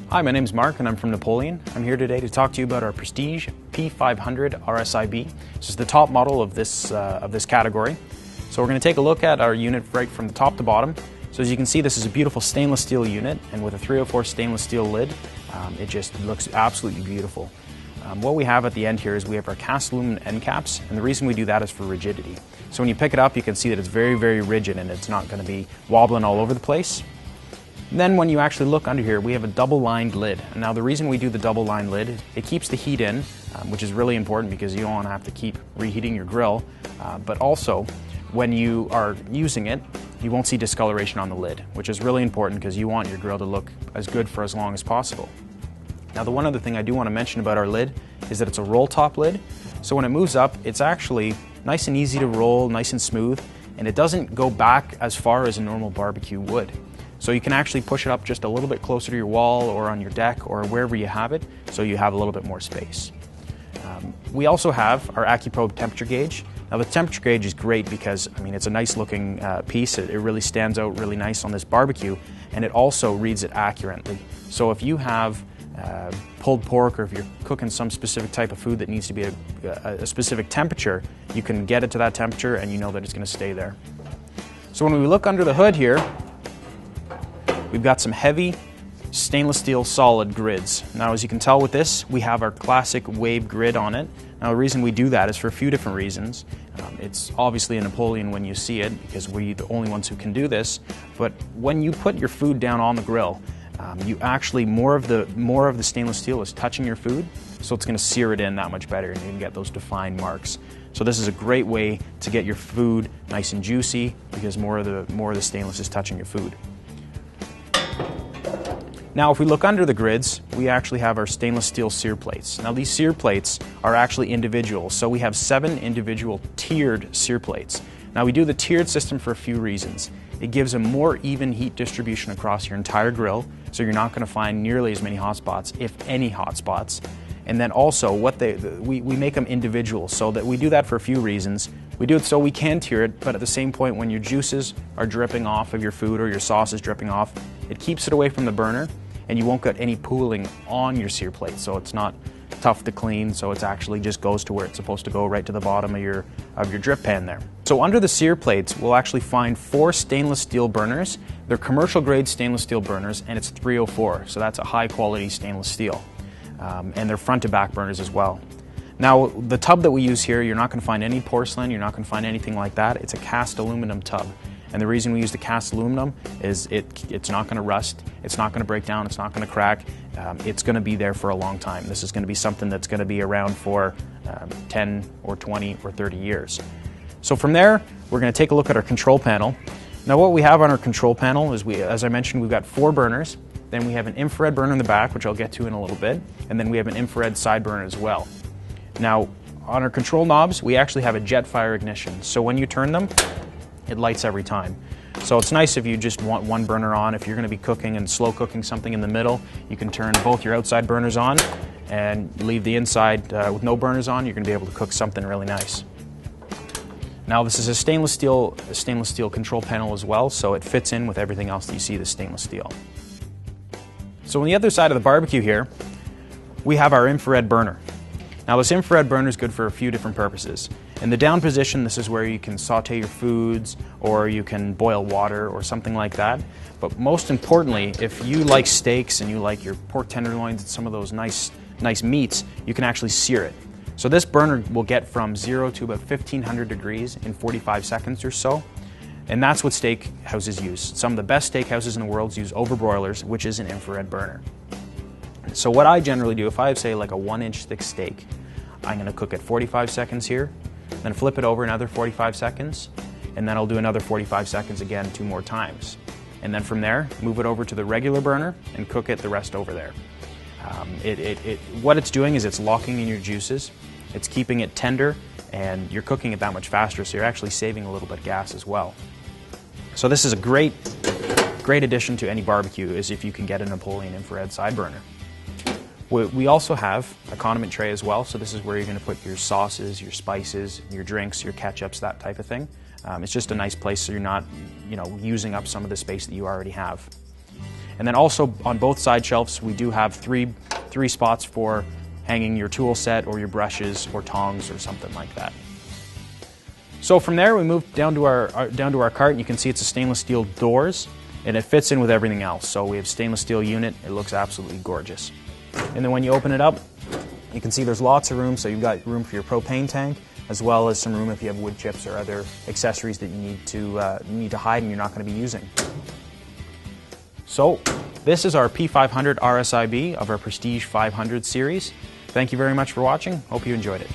Hi, my name is Mark and I'm from Napoleon. I'm here today to talk to you about our Prestige P500 RSIB. This is the top model of this category. So we're going to take a look at our unit right from the top to bottom. So as you can see, this is a beautiful stainless steel unit, and with a 304 stainless steel lid, it just looks absolutely beautiful. What we have at the end here is we have our cast aluminum end caps, and the reason we do that is for rigidity. So when you pick it up, you can see that it's very, very rigid and it's not going to be wobbling all over the place. And then when you actually look under here, we have a double-lined lid. And now the reason we do the double-lined lid is it keeps the heat in, which is really important because you don't want to have to keep reheating your grill. But also, when you are using it, you won't see discoloration on the lid, which is really important because you want your grill to look as good for as long as possible. Now, the one other thing I do want to mention about our lid is that it's a roll-top lid. So when it moves up, it's actually nice and easy to roll, nice and smooth, and it doesn't go back as far as a normal barbecue would. So you can actually push it up just a little bit closer to your wall or on your deck or wherever you have it, so you have a little bit more space. We also have our AccuProbe temperature gauge. Now the temperature gauge is great because, I mean, it's a nice looking piece. It really stands out really nice on this barbecue, and it also reads it accurately. So if you have pulled pork, or if you're cooking some specific type of food that needs to be a specific temperature, you can get it to that temperature and you know that it's going to stay there. So when we look under the hood here, we've got some heavy stainless steel solid grids. Now, as you can tell with this, we have our classic wave grid on it. Now, the reason we do that is for a few different reasons. It's obviously a Napoleon when you see it, because we're the only ones who can do this. But when you put your food down on the grill, you actually, more of the stainless steel is touching your food, so it's going to sear it in that much better, and you can get those defined marks. So this is a great way to get your food nice and juicy, because more of the stainless is touching your food. Now, if we look under the grids, we actually have our stainless steel sear plates. Now, these sear plates are actually individual, so we have 7 individual tiered sear plates. Now, we do the tiered system for a few reasons. It gives a more even heat distribution across your entire grill, so you're not going to find nearly as many hot spots, if any hot spots. And then also, we make them individual, so that we do that for a few reasons. We do it so we can tier it, but at the same point, when your juices are dripping off of your food or your sauce is dripping off, it keeps it away from the burner, and you won't get any pooling on your sear plate, so it's not tough to clean, so it actually just goes to where it's supposed to go, right to the bottom of your drip pan there. So under the sear plates, we'll actually find 4 stainless steel burners. They're commercial grade stainless steel burners, and it's 304, so that's a high quality stainless steel. And they're front to back burners as well. Now, the tub that we use here, you're not going to find any porcelain, you're not going to find anything like that. It's a cast aluminum tub. And the reason we use the cast aluminum is it's not going to rust, it's not going to break down, it's not going to crack. It's going to be there for a long time. This is going to be something that's going to be around for 10 or 20 or 30 years. So from there, we're going to take a look at our control panel. Now, what we have on our control panel is, as I mentioned, we've got 4 burners. Then we have an infrared burner in the back, which I'll get to in a little bit. And then we have an infrared side burner as well. Now, on our control knobs, we actually have a jet fire ignition. So when you turn them, it lights every time. So it's nice if you just want one burner on. If you're going to be cooking and slow cooking something in the middle, you can turn both your outside burners on and leave the inside with no burners on. You're going to be able to cook something really nice. Now, this is a stainless steel control panel as well, so it fits in with everything else that you see, the stainless steel. So on the other side of the barbecue here, we have our infrared burner. Now, this infrared burner is good for a few different purposes. In the down position, this is where you can saute your foods, or you can boil water or something like that. But most importantly, if you like steaks and you like your pork tenderloins and some of those nice meats, you can actually sear it. So this burner will get from 0 to about 1500 degrees in 45 seconds or so. And that's what steakhouses use. Some of the best steakhouses in the world use overbroilers, which is an infrared burner. So what I generally do, if I have, say, like a 1-inch thick steak, I'm going to cook it 45 seconds here, then flip it over another 45 seconds, and then I'll do another 45 seconds again 2 more times. And then from there, move it over to the regular burner and cook it the rest over there. What it's doing is it's locking in your juices, it's keeping it tender, and you're cooking it that much faster, so you're actually saving a little bit of gas as well. So this is a great addition to any barbecue, is if you can get a Napoleon infrared side burner. We also have a condiment tray as well, so this is where you're going to put your sauces, your spices, your drinks, your ketchups, that type of thing. It's just a nice place so you're not, using up some of the space that you already have. And then also on both side shelves, we do have three spots for hanging your tool set or your brushes or tongs or something like that. So from there, we moved down to our cart, and you can see it's a stainless steel doors, and it fits in with everything else. So we have stainless steel unit. It looks absolutely gorgeous. And then when you open it up, you can see there's lots of room. So you've got room for your propane tank, as well as some room if you have wood chips or other accessories that you need to hide and you're not going to be using. So this is our P500 RSIB of our Prestige 500 series. Thank you very much for watching. Hope you enjoyed it.